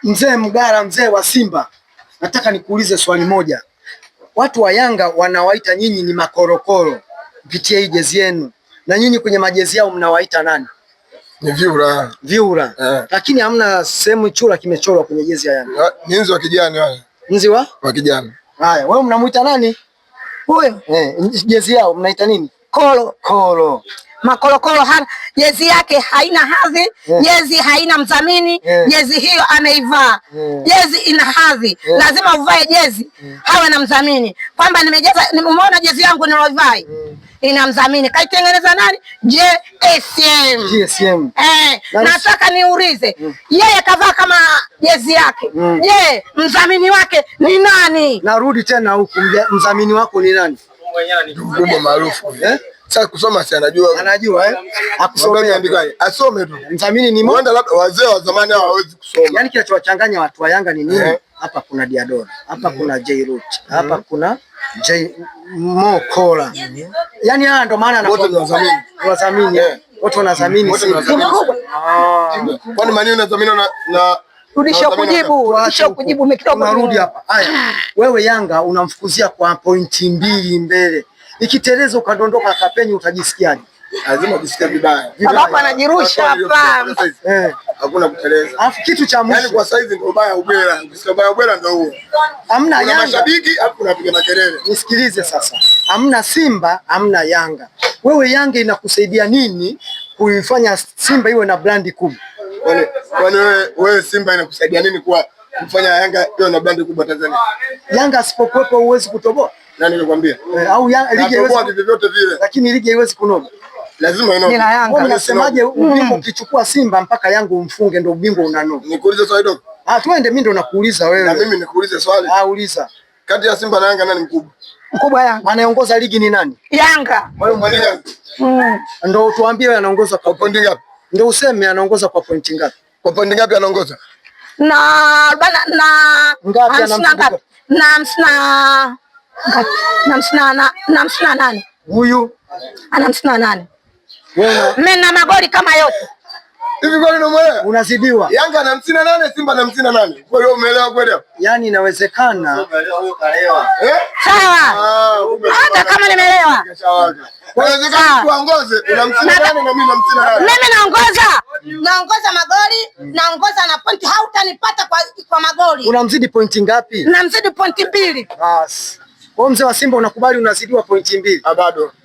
Mzee Mgara, mzee wa Simba, nataka nikuulize swali moja. Watu wa Yanga wanawaita nyinyi ni makorokoro kupitia hii jezi yenu, na nyinyi kwenye majezi yao mnawaita nani? Ni vyura. Vyura. Lakini hamna sehemu chura kimechorwa kwenye jezi ya Yanga. Ni nzi wa kijani wale. Nzi wa kijani. Haya, wewe mnamuita nani? Huyo. Jezi yao mnaita nini? Kolo. Kolo. Makorokoro hana jezi yake, haina hadhi. Jezi haina mdhamini. Jezi hiyo ameivaa. Jezi ina hadhi. Lazima uvae jezi hawe na mdhamini, kwamba umeona jezi yangu nilovaa ina mdhamini. Kaitengeneza nani? GSM. Nataka niulize, yeye kavaa kama jezi yake. Je, mdhamini wake ni nani? Narudi tena huku, mdhamini wako ni nani? Mkubwa maarufu. Sasa kusoma si anajua. Anajua Akusomea andikaje? Asome tu. Mdhamini ni mwenda, labda wazee wa zamani hawawezi kusoma. Yaani kinachowachanganya watu wa Yanga ni nini? Hapa kuna Diadora, hapa kuna Jairut, hapa kuna Mokola. Yaani haya ndo maana wote ni wadhamini. Wote wanadhamini. Kwani maneno unadhamini na Rudisha kujibu kidogo. Narudi hapa. Haya. Wewe Yanga unamfukuzia kwa pointi 2 mbele. Ikiteleza ukadondoka akapenyi utajisikiaje? Lazima ujisikie vibaya. Sababu anajirusha hapa. Hakuna kuteleza. Alafu kitu cha mwisho. Yaani kwa saizi ndio ubaya ubwela. Ukisikia ubaya ubwela ndio huo. Hamna Yanga. Mashabiki hapo unapiga makelele. Nisikilize sasa. Hamna Simba, hamna Yanga. Wewe Yanga inakusaidia nini kuifanya Simba iwe na brandi kubwa? Kwani wewe Simba inakusaidia nini kwa kufanya Yanga iwe na brandi kubwa Tanzania? Yanga asipokuwepo huwezi kutoboa. Nani nikwambia? Au ligi haiwezi vyovyote vile. Lakini ligi haiwezi kunoga. Lazima inoge. Wewe unasemaje ubingwa ukichukua Simba mpaka Yanga umfunge ndio ubingwa unanoga? Nikuulize swali dogo. Twende, mimi ndo nakuuliza wewe. Na mimi nikuulize swali. Uliza. Kati ya Simba na Yanga nani mkubwa? Mkubwa Yanga. Anayeongoza ligi ni nani? Yanga. Wewe mwalimu Yanga. Ndio tuambie wewe anaongoza kwa pointi ngapi? Ndio useme anaongoza kwa pointi ngapi? Kwa pointi ngapi anaongoza? Na nani? Huyu ana 58. Wewe mimi na magoli kama yote. Hivi kwani unaelewa? Unazidiwa. Yanga ana 58, Simba ana 58. Kwa hiyo umeelewa kweli hapo? Yaani inawezekana. Sawa. Hata kama nimeelewa. Inawezekana tuongoze, una 58 na mimi na 58. Mimi naongoza magoli, naongoza na pointi. Hautanipata kwa magoli. Unamzidi pointi ngapi? Namzidi pointi 2. Bas. Wewe mzee wa Simba unakubali unazidiwa pointi 2?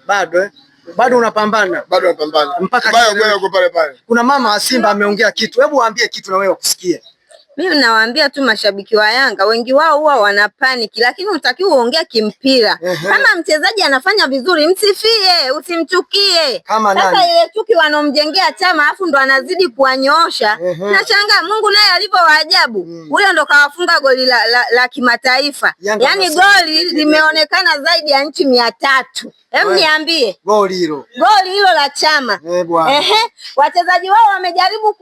Bado. Bado unapambana. Bado unapambana. Mpaka baya uko pale pale. Kuna mama wa Simba ameongea kitu. Hebu waambie kitu na wewe ukusikie. Mimi nawaambia tu mashabiki wa Yanga, wengi wao huwa wana panic, lakini unatakiwa uongea kimpira. Kama mchezaji anafanya vizuri, msifie, usimchukie. Sasa ile chuki wanomjengea Chama afu ndo anazidi kuwanyoosha. Nashangaa Mungu naye alivyo waajabu. Huyo ndo kawafunga goli la kimataifa. Yaani goli limeonekana zaidi ya nchi 300. Hebu niambie. Goli hilo la Chama. Wachezaji wao wamejaribu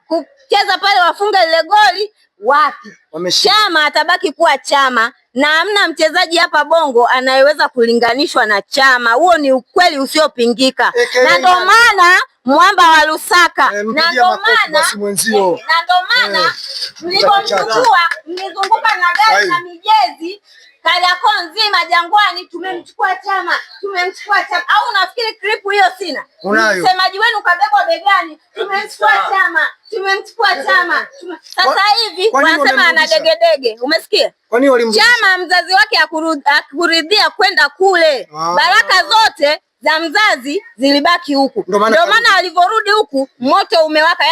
kucheza pale wafunga ile goli wapi? Chama atabaki kuwa Chama na hamna mchezaji hapa Bongo anayeweza kulinganishwa na Chama. Huo ni ukweli usiopingika. Na ndo maana mwamba wa Lusaka, na ndo maana mlipomchukua mlizunguka na gari na mijezi Kariakoo nzima Jangwani, tumemchukua Chama. Au unafikiri clip hiyo sina? Msemaji wenu kabebwa begani, tumemchukua Chama. Sasa hivi wanasema ana degedege. Umesikia? Chama mzazi wake hakuridhia kwenda kule. Baraka zote za mzazi zilibaki huku. Ndio maana alivyorudi huku moto umewaka.